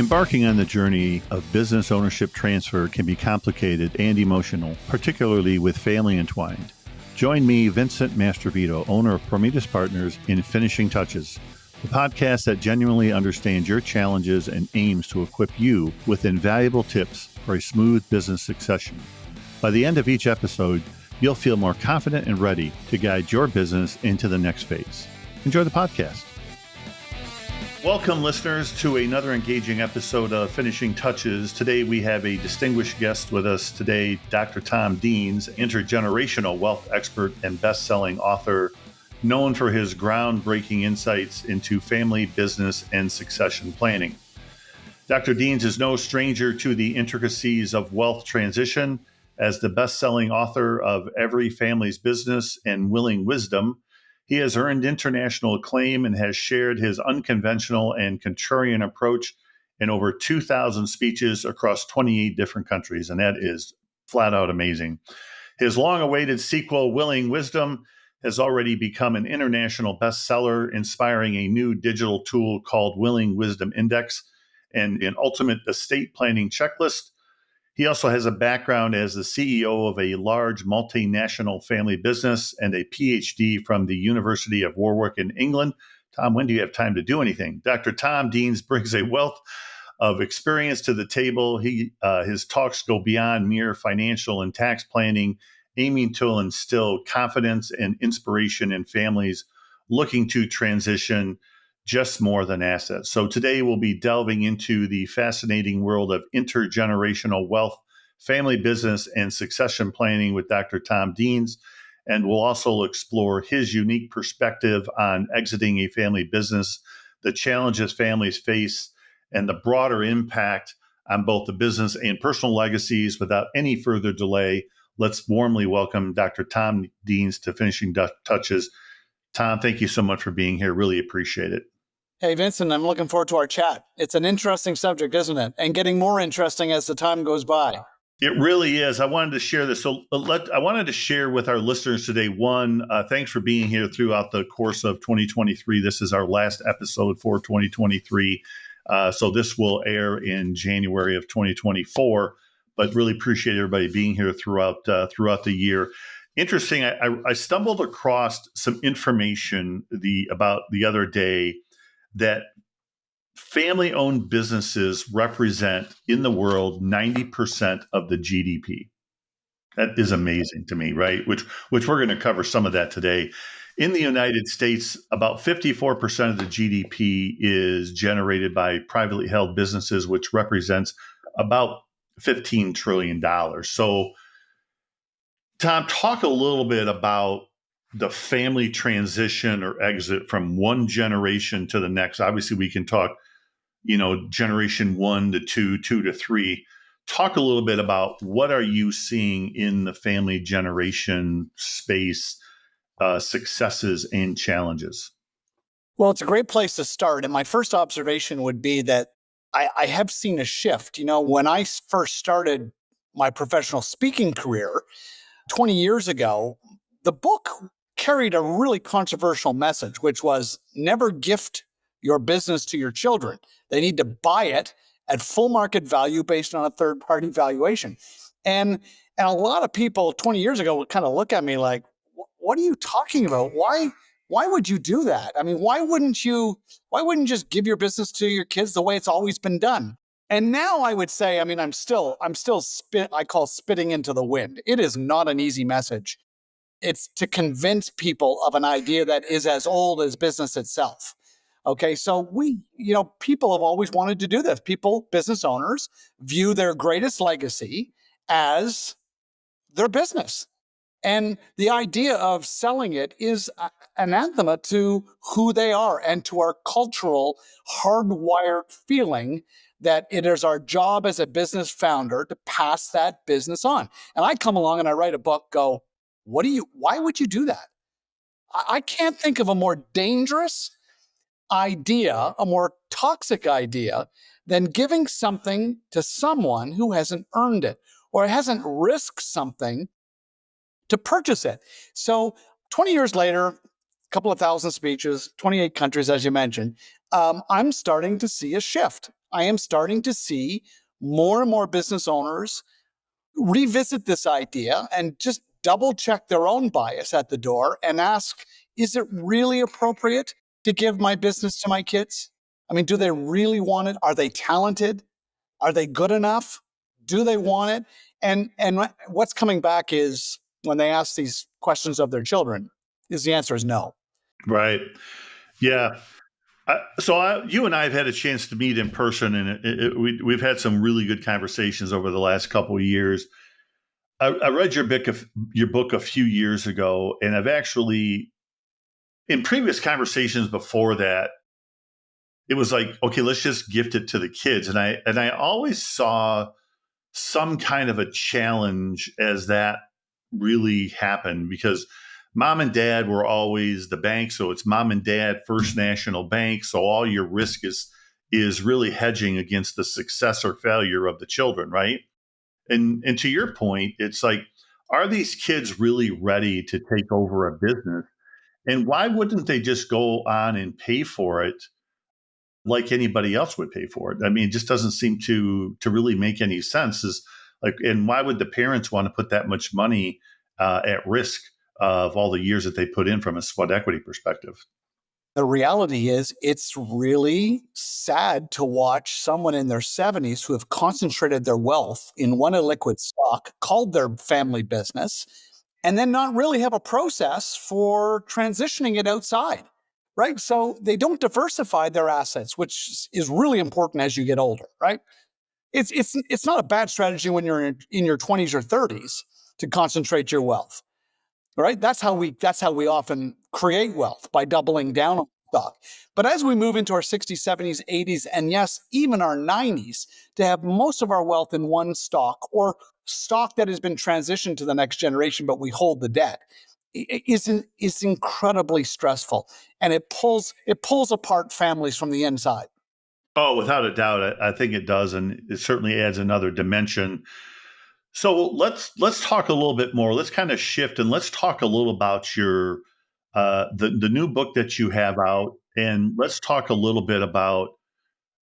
Embarking on the journey of business ownership transfer can be complicated and emotional, particularly with family entwined. Join me, Vincent Mastrovito, owner of Prometheus Partners, in Finishing Touches, the podcast that genuinely understands your challenges and aims to equip you with invaluable tips for a smooth business succession. By the end of each episode, you'll feel more confident and ready to guide your business into the next phase. Enjoy the podcast. Welcome, listeners, to another engaging episode of Finishing Touches. Today, we have a distinguished guest with us today, Dr. Tom Deans, intergenerational wealth expert and best-selling author, known for his groundbreaking insights into family, business, and succession planning. Dr. Deans is no stranger to the intricacies of wealth transition. As the best-selling author of Every Family's Business and Willing Wisdom, he has earned international acclaim and has shared his unconventional and contrarian approach in over 2,000 speeches across 28 different countries, and that is flat out amazing. His long-awaited sequel, Willing Wisdom, has already become an international bestseller, inspiring a new digital tool called Willing Wisdom Index and an ultimate estate planning checklist. He also has a background as the CEO of a large multinational family business and a PhD from the University of Warwick in England. Tom, when do you have time to do anything? Dr. Tom Deans brings a wealth of experience to the table. His talks go beyond mere financial and tax planning, aiming to instill confidence and inspiration in families looking to transition just more than assets. So today we'll be delving into the fascinating world of intergenerational wealth, family business, and succession planning with Dr. Tom Deans. And we'll also explore his unique perspective on exiting a family business, the challenges families face, and the broader impact on both the business and personal legacies. Without any further delay, let's warmly welcome Dr. Tom Deans to Finishing Touches. Tom, thank you so much for being here. Really appreciate it. Hey, Vincent, I'm looking forward to our chat. It's an interesting subject, isn't it? And getting more interesting as the time goes by. It really is. I wanted to share this. I wanted to share with our listeners today, one, thanks for being here throughout the course of 2023. This is our last episode for 2023. So this will air in January of 2024, but really appreciate everybody being here throughout the year. Interesting. I stumbled across some information about the other day that family-owned businesses represent in the world 90% of the GDP. That is amazing to me, right? Which we're going to cover some of that today. In the United States, about 54% of the GDP is generated by privately held businesses, which represents about $15 trillion. So, Tom, talk a little bit about the family transition or exit from one generation to the next. Obviously, we can talk, generation 1 to 2, 2 to 3. Talk a little bit about what are you seeing in the family generation space, successes and challenges? Well, it's a great place to start. And my first observation would be that I have seen a shift. When I first started my professional speaking career 20 years ago, the book carried a really controversial message, which was never gift your business to your children. They need to buy it at full market value based on a third-party valuation. And a lot of people 20 years ago would kind of look at me like, what are you talking about? Why would you do that? I mean, why wouldn't you just give your business to your kids the way it's always been done? And now I would say, I'm still I call spitting into the wind. It is not an easy message. It's to convince people of an idea that is as old as business itself. Okay, so people have always wanted to do this. Business owners view their greatest legacy as their business. And the idea of selling it is anathema to who they are and to our cultural hardwired feeling that it is our job as a business founder to pass that business on. And I come along and I write a book, go, why would you do that? I can't think of a more dangerous idea, a more toxic idea than giving something to someone who hasn't earned it or hasn't risked something to purchase it. So 20 years later, a couple of thousand speeches, 28 countries, as you mentioned, I'm starting to see a shift. I am starting to see more and more business owners revisit this idea and just double check their own bias at the door and ask, is it really appropriate to give my business to my kids? I mean, do they really want it? Are they talented? Are they good enough? Do they want it? And what's coming back is when they ask these questions of their children, is the answer is no. Right. Yeah. You and I have had a chance to meet in person, and we've had some really good conversations over the last couple of years. I read your book a few years ago, and I've actually, in previous conversations before that, it was like, okay, let's just gift it to the kids, and I always saw some kind of a challenge as that really happened because mom and dad were always the bank, so it's mom and dad, First National Bank, so all your risk is really hedging against the success or failure of the children, right? And to your point, it's like, are these kids really ready to take over a business? And why wouldn't they just go on and pay for it like anybody else would pay for it? I mean, it just doesn't seem to really make any sense. Is like, and why would the parents want to put that much money at risk of all the years that they put in from a sweat equity perspective? The reality is, it's really sad to watch someone in their 70s who have concentrated their wealth in one illiquid stock called their family business and then not really have a process for transitioning it outside, right? So they don't diversify their assets, which is really important as you get older, right? It's not a bad strategy when you're in your 20s or 30s to concentrate your wealth, right? That's how we often create wealth, by doubling down on stock. But as we move into our 60s, 70s, 80s, and yes, even our 90s, to have most of our wealth in one stock or stock that has been transitioned to the next generation, but we hold the debt, is incredibly stressful, and it pulls apart families from the inside. Oh, without a doubt, I think it does, and it certainly adds another dimension. So let's talk a little bit more. Let's kind of shift and let's talk a little about your the new book that you have out, and let's talk a little bit about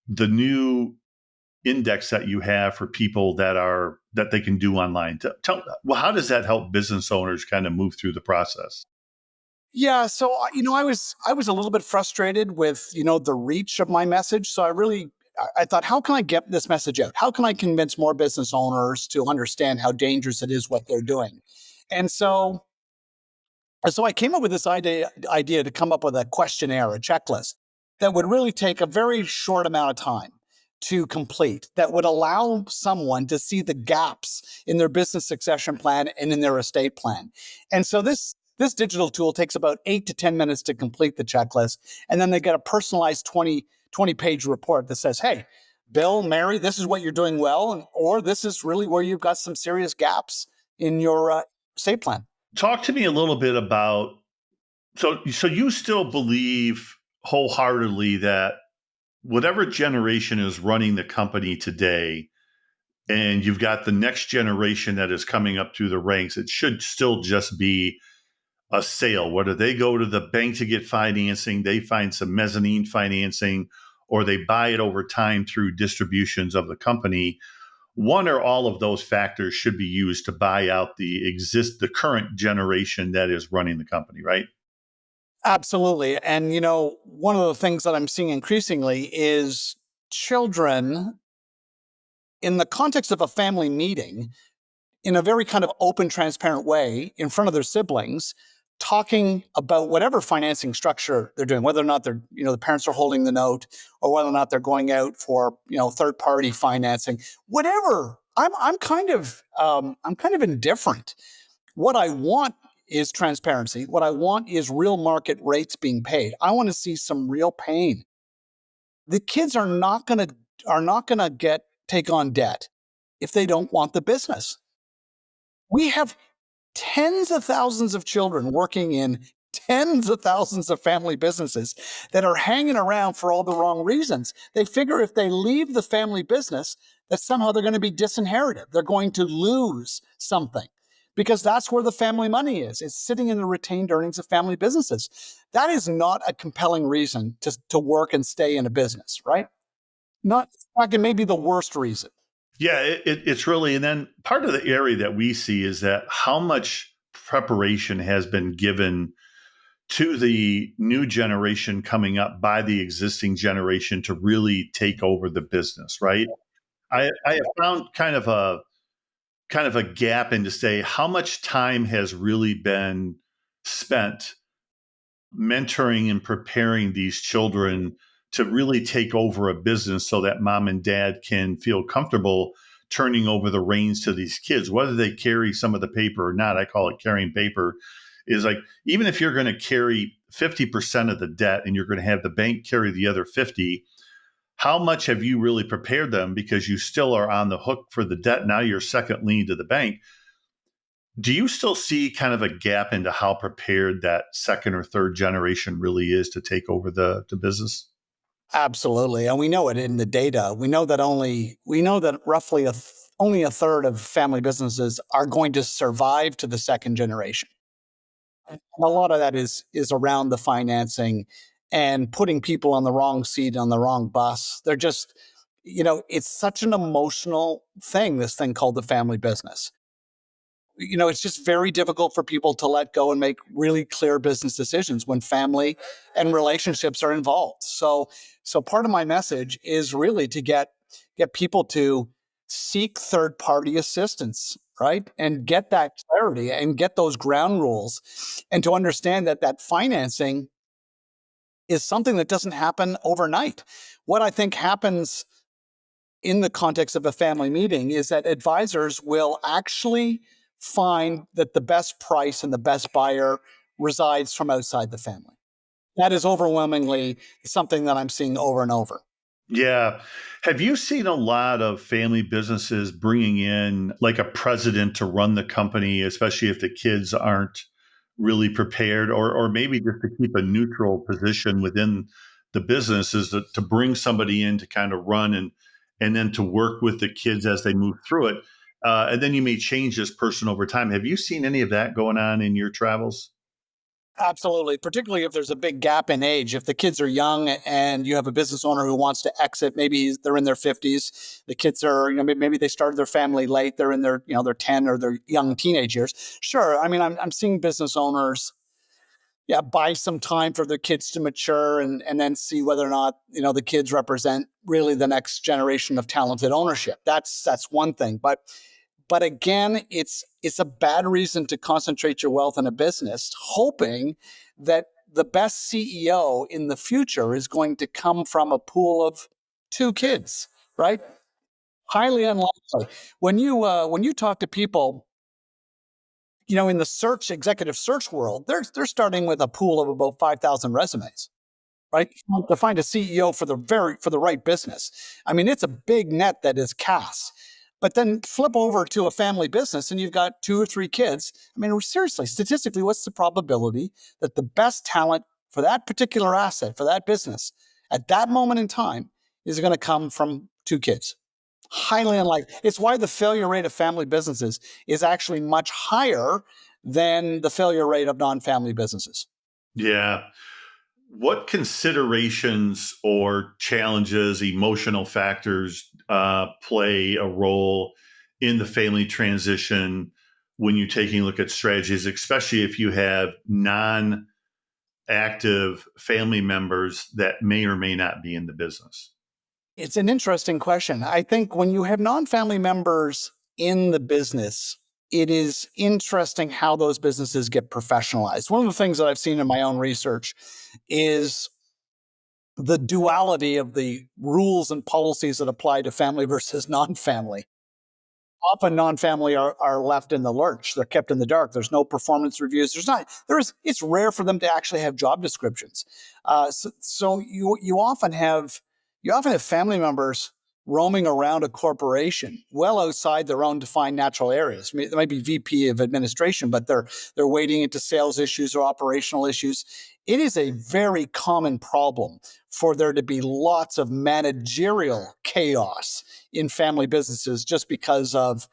the new index that you have for people that they can do online. Well, how does that help business owners kind of move through the process? Yeah, so I was a little bit frustrated with the reach of my message. So I thought, how can I get this message out? How can I convince more business owners to understand how dangerous it is what they're doing? And so I came up with this idea to come up with a questionnaire, a checklist that would really take a very short amount of time to complete, that would allow someone to see the gaps in their business succession plan and in their estate plan. And so this digital tool takes about 8 to 10 minutes to complete the checklist. And then they get a personalized 20 page report that says, hey, Bill, Mary, this is what you're doing well, or this is really where you've got some serious gaps in your estate plan. Talk to me a little bit about so you still believe wholeheartedly that whatever generation is running the company today, and you've got the next generation that is coming up through the ranks, it should still just be a sale. Whether they go to the bank to get financing, they find some mezzanine financing, or they buy it over time through distributions of the company. One or all of those factors should be used to buy out the current generation that is running the company, right? Absolutely. And, one of the things that I'm seeing increasingly is children, in the context of a family meeting, in a very kind of open, transparent way in front of their siblings, talking about whatever financing structure they're doing, whether or not the parents are holding the note, or whether or not they're going out for, third party financing, whatever. I'm kind of indifferent. What I want is transparency. What I want is real market rates being paid. I want to see some real pain. The kids are not going to get take on debt if they don't want the business. We have tens of thousands of children working in tens of thousands of family businesses that are hanging around for all the wrong reasons. They figure if they leave the family business, that somehow they're going to be disinherited. They're going to lose something because that's where the family money is. It's sitting in the retained earnings of family businesses. That is not a compelling reason to work and stay in a business, right? not maybe the worst reason. Yeah, it's really, and then part of the area that we see is that how much preparation has been given to the new generation coming up by the existing generation to really take over the business, right? I have found kind of a gap in to say how much time has really been spent mentoring and preparing these children to really take over a business so that mom and dad can feel comfortable turning over the reins to these kids, whether they carry some of the paper or not. I call it carrying paper. Is like, even if you're going to carry 50% of the debt and you're going to have the bank carry the other 50, how much have you really prepared them, because you still are on the hook for the debt? Now you're second lien to the bank. Do you still see kind of a gap into how prepared that second or third generation really is to take over the business? Absolutely. And we know it in the data. We know that roughly only a third of family businesses are going to survive to the second generation. And a lot of that is around the financing and putting people on the wrong seat on the wrong bus. They're just, it's such an emotional thing, this thing called the family business. It's just very difficult for people to let go and make really clear business decisions when family and relationships are involved. So part of my message is really to get people to seek third party assistance, right? And get that clarity and get those ground rules, and to understand that financing is something that doesn't happen overnight. What I think happens in the context of a family meeting is that advisors will actually find that the best price and the best buyer resides from outside the family. That is overwhelmingly something that I'm seeing over and over. Yeah. Have you seen a lot of family businesses bringing in like a president to run the company, especially if the kids aren't really prepared, or maybe just to keep a neutral position within the business, is to bring somebody in to kind of run and then to work with the kids as they move through it. And then you may change this person over time. Have you seen any of that going on in your travels? Absolutely, particularly if there's a big gap in age. If the kids are young and you have a business owner who wants to exit, maybe they're in their 50s. The kids are, maybe they started their family late. They're in their 10 or their young teenage years. Sure, I mean, I'm seeing business owners, yeah, buy some time for their kids to mature, and then see whether or not the kids represent really the next generation of talented ownership. That's one thing, but again, it's a bad reason to concentrate your wealth in a business, hoping that the best CEO in the future is going to come from a pool of two kids, right? Highly unlikely. When you talk to people, in the executive search world, they're starting with a pool of about 5,000 resumes, right? To find a CEO for the right business. I mean, it's a big net that is cast. But then flip over to a family business and you've got two or three kids. I mean, seriously, statistically, what's the probability that the best talent for that particular asset, for that business, at that moment in time, is going to come from two kids? Highly unlikely. It's why the failure rate of family businesses is actually much higher than the failure rate of non-family businesses. Yeah. What considerations or challenges, emotional factors play a role in the family transition when you're taking a look at strategies, especially if you have non active family members that may or may not be in the business? It's an interesting question. I think when you have non-family members in the business, it is interesting how those businesses get professionalized. One of the things that I've seen in my own research is the duality of the rules and policies that apply to family versus non-family. Often non-family are left in the lurch. They're kept in the dark. There's no performance reviews. It's rare for them to actually have job descriptions. So you often have family members roaming around a corporation well outside their own defined natural areas. They might be VP of administration, but they're wading into sales issues or operational issues. It is a very common problem for there to be lots of managerial chaos in family businesses just because of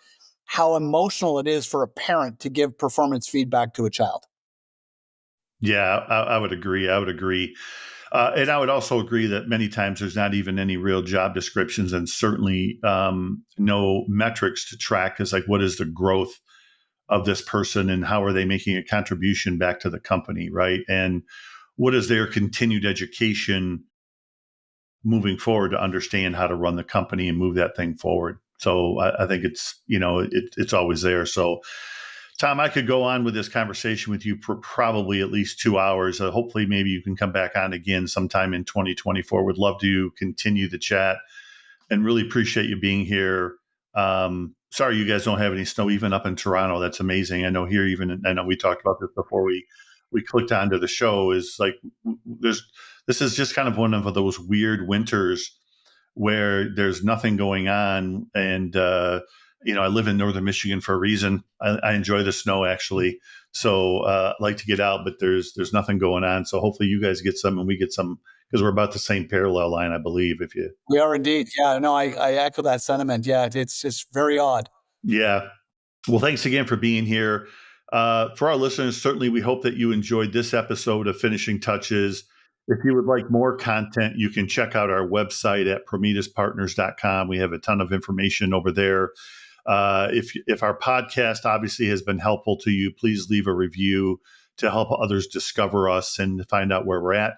how emotional it is for a parent to give performance feedback to a child. Yeah, I would agree. I would agree. And I would also agree that many times there's not even any real job descriptions, and certainly no metrics to track. Is like, what is the growth of this person and how are they making a contribution back to the company, right? And what is their continued education moving forward to understand how to run the company and move that thing forward. So I think it's, it's always there. So Tom, I could go on with this conversation with you for probably at least 2 hours. Hopefully maybe you can come back on again sometime in 2024. Would love to continue the chat and really appreciate you being here. Sorry you guys don't have any snow even up in Toronto. That's amazing. I know here, I know we talked about this before we clicked onto the show, is like this is just kind of one of those weird winters where there's nothing going on. And I live in northern Michigan for a reason. I enjoy the snow actually. So I like to get out, but there's nothing going on. So hopefully you guys get some and we get some, because we're about the same parallel line, I believe. We are indeed. Yeah, no, I echo that sentiment. Yeah, it's very odd. Yeah. Well, thanks again for being here. For our listeners, certainly we hope that you enjoyed this episode of Finishing Touches. If you would like more content, you can check out our website at prometheuspartners.com. We have a ton of information over there. If our podcast obviously has been helpful to you, please leave a review to help others discover us and find out where we're at.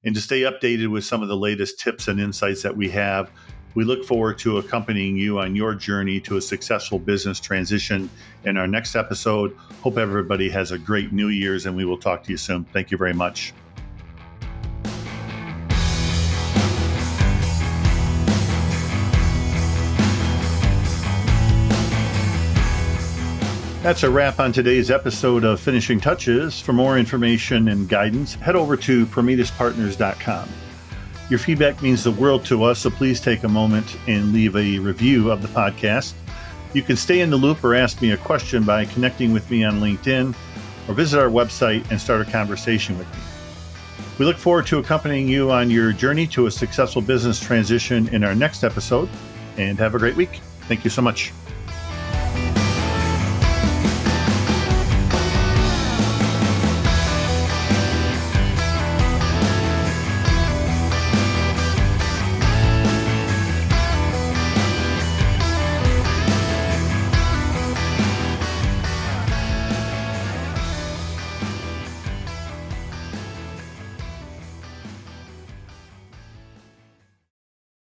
And to stay updated with some of the latest tips and insights that we have, we look forward to accompanying you on your journey to a successful business transition in our next episode. Hope everybody has a great New Year's, and we will talk to you soon. Thank you very much. That's a wrap on today's episode of Finishing Touches. For more information and guidance, head over to prometheuspartners.com. Your feedback means the world to us, so please take a moment and leave a review of the podcast. You can stay in the loop or ask me a question by connecting with me on LinkedIn or visit our website and start a conversation with me. We look forward to accompanying you on your journey to a successful business transition in our next episode, and have a great week. Thank you so much.